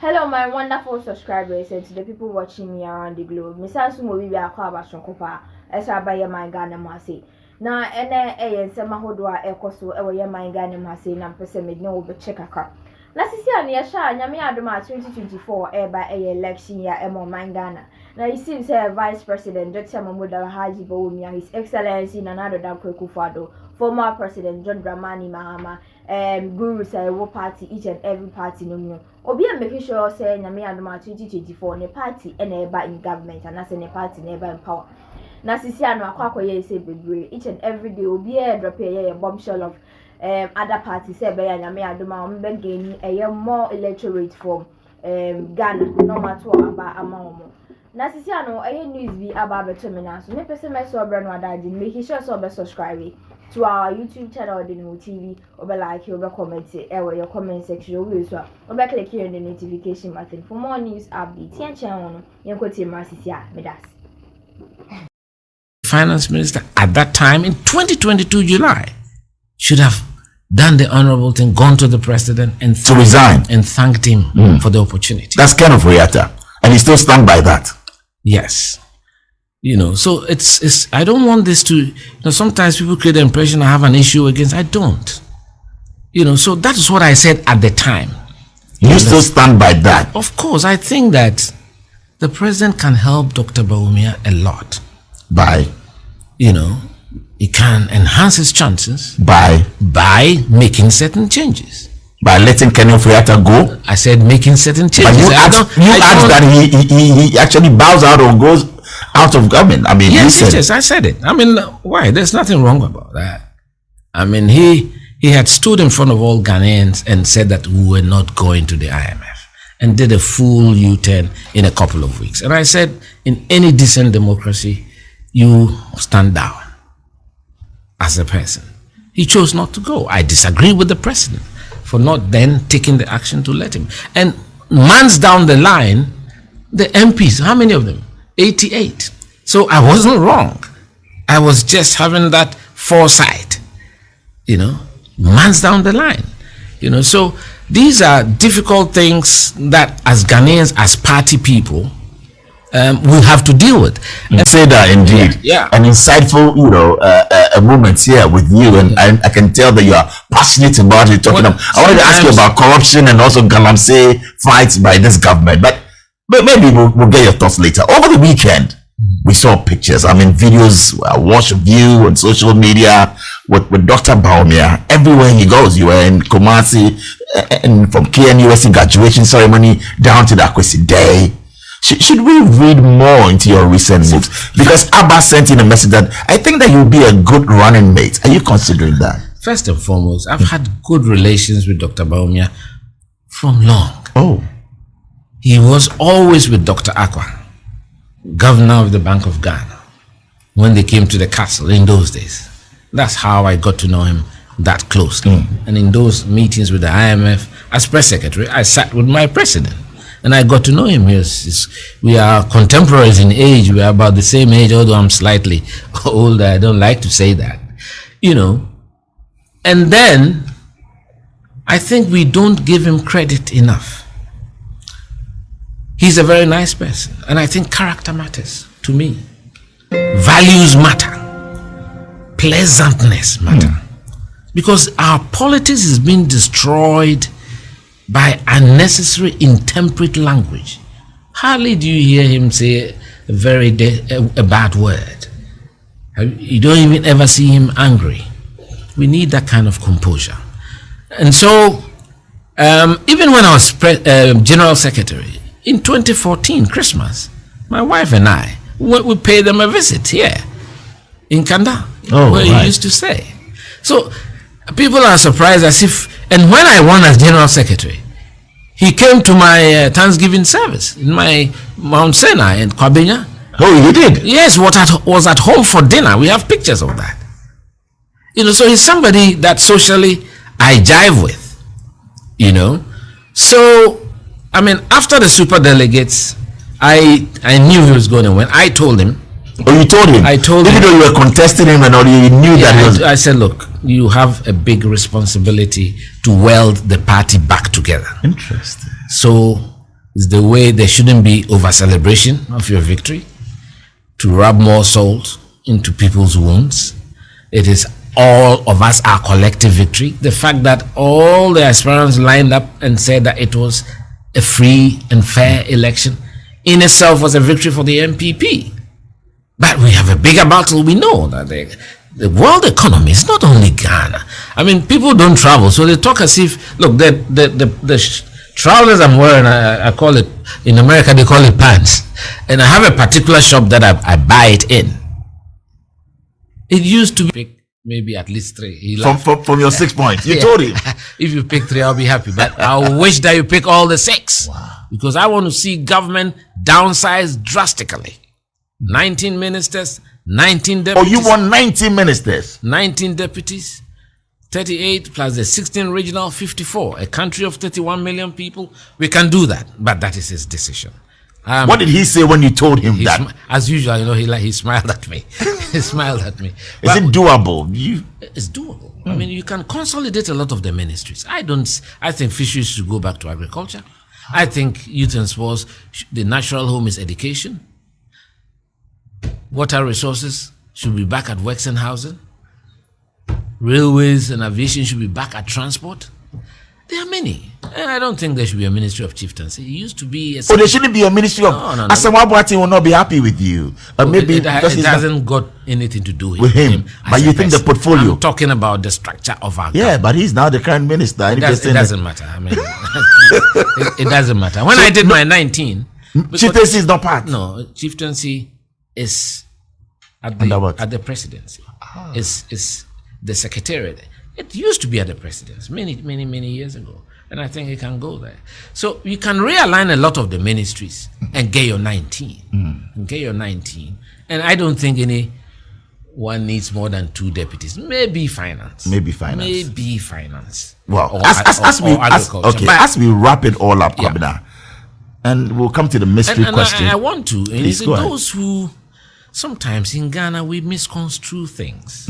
Hello, my wonderful subscribers and to the people watching me around the globe. Mr. Sumo Bibi Akwaba Shonkopa, Esa Baya my Ghana Masi. Now, and Semahodwa Ecoso, Ewa my Ghana Masi, and Pessimid no over checker. Nasisia Niasha, Yami Adoma 2024, by a election year, Emo my Ghana. Now, he seems Vice President Dr.Bawumia, His Excellency Nanado Danko Kufado, former President John Dramani Mahama, Guru say what party, each and every party no. Obi making sure say Yami Adoma 2024, ne party and in government, and that's a party never in power. Nasisia no akwakoye say bebre each and every day obi drop a bombshell of other parties say be Yami Adoma mbe gain a more electorate from Ghana no matter about amount. Nasisia no news be about betomina so me person my so brand wada di make sure so be subscribe to our YouTube channel Odeneho TV or be like or be comment your comment section we so or be click here on the notification button for more news updates and channel yenko team Nasisia me das. Finance Minister at that time in 2022 July should have done the honorable thing, gone to the president and to resign and thanked him for the opportunity. That's kind of reactor, and he still stand by that. Yes, so it's I don't want this to, sometimes people create the impression I have an issue against. I don't, so that is what I said at the time. You still stand by that? Of course, I think that the president can help Dr. Bawumia a lot by, he can enhance his chances by making certain changes. By letting Kenyan Friata go? I said making certain changes. But you asked that he actually bows out or goes out of government. I mean, yes, I said it. I mean, why? There's nothing wrong about that. I mean, he had stood in front of all Ghanaians and said that we were not going to the IMF and did a full U-turn in a couple of weeks. And I said, in any decent democracy, you stand down as a person. He chose not to go. I disagree with the president for not then taking the action to let him. And months down the line, the MPs, how many of them? 88. So I wasn't wrong. I was just having that foresight, months down the line. So these are difficult things that as Ghanaians, as party people, we have to deal with. And say that indeed. Yeah. An insightful, a moment here with you, and I can tell that you are passionate about it. I wanted to ask you about corruption and also galamsey fights by this government, but maybe we'll get your thoughts later. Over the weekend, we saw pictures. I mean, videos. I watched you on social media with Dr. Bawumia. Everywhere he goes, you were in Kumasi, and from KNUSC graduation ceremony down to the Akwesi Day. Should we read more into your recent moves? Because Abba sent in a message that I think that you'll be a good running mate. Are you considering that? First and foremost, I've had good relations with Dr. Bawumia from long. Oh. He was always with Dr. Akwa, governor of the Bank of Ghana, when they came to the castle in those days. That's how I got to know him that closely. And in those meetings with the IMF, as press secretary, I sat with my president. And I got to know him. We are contemporaries in age. We are about the same age, although I'm slightly older. I don't like to say that. And then I think we don't give him credit enough. He's a very nice person. And I think character matters to me. Values matter. Pleasantness matter. Because our politics is being destroyed by unnecessary intemperate language. Hardly do you hear him say a bad word. You don't even ever see him angry. We need that kind of composure. And so, even when I was General Secretary, in 2014, Christmas, my wife and I, we paid them a visit here in Kanda, where he used to stay. So, people are surprised as if, and when I won as General Secretary, he came to my Thanksgiving service in my Mount Sinai and Kwabena. Oh, you did? Yes, was at home for dinner. We have pictures of that. So he's somebody that socially I jive with, So, I mean, after the super delegates, I knew he was going to win. I told him. Oh, you told him? I told him. Even though you were contesting him and all, you knew that he was... I said, look, you have a big responsibility to weld the party back together. Interesting. So It's the way there shouldn't be over celebration of your victory, to rub more salt into people's wounds. It is all of us, our collective victory. The fact that all the aspirants lined up and said that it was a free and fair election in itself was a victory for the MPP. But we have a bigger battle. We know that the world economy is not only Ghana. I mean, people don't travel, so they talk as if, look, the trousers I'm wearing, I call it, in America they call it pants. And I have a particular shop that I buy it in. It used to be maybe at least 3. From your 6 points. You told him. If you pick 3, I'll be happy. But I wish that you pick all the 6. Wow. Because I want to see government downsize drastically. 19 ministers, 19 deputies. Oh, you want 19 ministers? 19 deputies, 38 plus the 16 regional, 54. A country of 31 million people. We can do that. But that is his decision. What did he say when you told him that? As usual, you know, he smiled at me. He smiled at me. Is it doable? It's doable. I mean, you can consolidate a lot of the ministries. I think fisheries should go back to agriculture. I think youth and sports, the natural home is education. Water resources should be back at works and housing. Railways and aviation should be back at transport. There are many. And I don't think there should be a ministry of chieftaincy. It used to be there shouldn't be a ministry of Asamoah will not be happy with you. Maybe it hasn't got anything to do with him. But you think the portfolio? I'm talking about the structure of our government. But he's now the current minister. It doesn't matter. I mean, it doesn't matter. When I did my 19, chieftaincy is not part. No, chieftaincy is at the presidency. Is the secretariat. It used to be at the presidency many years ago. And I think it can go there. So you can realign a lot of the ministries and get your 19. Get your 19. And I don't think anyone needs more than 2 deputies. Maybe finance. Well, as we wrap it all up, Kwabena, and we'll come to the mystery question. I want to. And those who sometimes in Ghana we misconstrue things.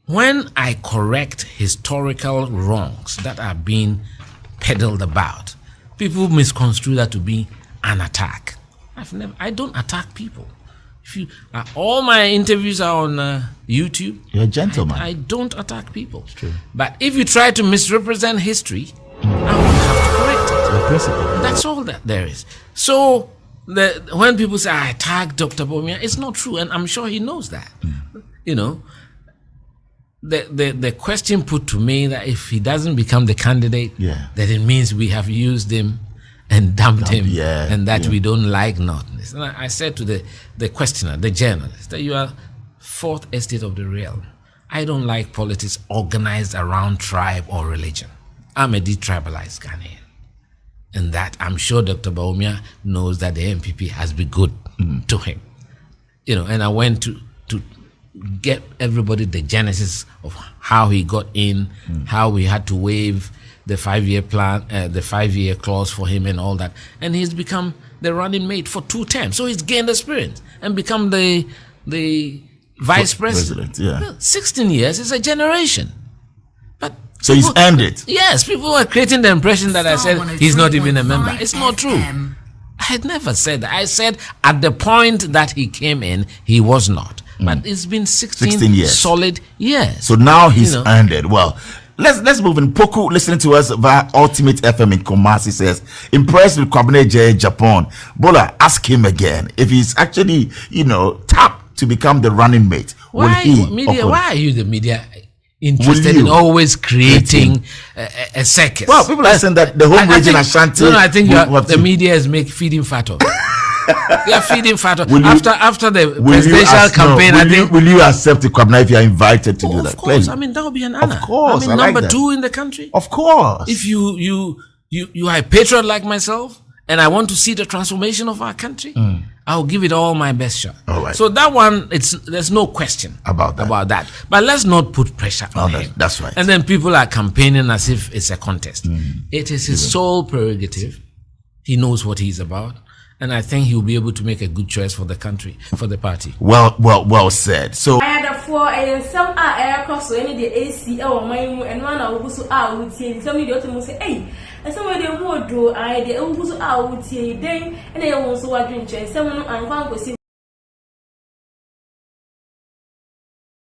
When I correct historical wrongs that are being peddled about, people misconstrue that to be an attack. I don't attack people. All my interviews are on YouTube. You're a gentleman. I don't attack people. It's true. But if you try to misrepresent history, I will have to correct it. Your principle. That's all that there is. So when people say I attack Dr. Bawumia, it's not true, and I'm sure he knows that. You know. The question put to me that if he doesn't become the candidate, then it means we have used him and dumped him, and that we don't like nothingness. And I said to the questioner, the journalist, that you are 4th estate of the realm. I don't like politics organized around tribe or religion. I'm a detribalized Ghanaian. And that I'm sure Dr. Bawumia knows that the MPP has been good to him. You know, and I went to get everybody the genesis of how he got in, how we had to waive the 5-year plan, the 5-year clause for him and all that. And he's become the running mate for 2 terms. So he's gained experience and become the vice president. Well, 16 years is a generation. But so he's earned it. Yes, people are creating the impression that I said he's not even a member. It's not true. I had never said that. I said at the point that he came in, he was not. But it's been 16 years. Solid years. So now he's earned it. Well, let's move in. Poku listening to us via Ultimate FM in Kumasi says, impressed with Kwabena Agyapong. Bola, ask him again if he's actually, tapped to become the running mate. Why are you the media interested in always creating a circus? Well, people are saying that the home region Ashanti. No, I think the media is feeding fat of it. They are feeding fat after the presidential campaign. Will you accept it, Kwabena, if you are invited to do that? Of course. Clearly. I mean, that would be an honor. Of course. I mean, number 2 in the country. Of course. If you are a patriot like myself, and I want to see the transformation of our country, I'll give it all my best shot. All right. So that one, there's no question about that. But let's not put pressure on him. That's right. And then people are campaigning as if it's a contest. It is his sole prerogative. He knows what he's about. And I think he'll be able to make a good choice for the country, for the party. Well said. So I had a four and some air cross any the AC or my and one I will so out with you. Some of the say, hey, and somebody who do I the who out with you then and they also drink someone and found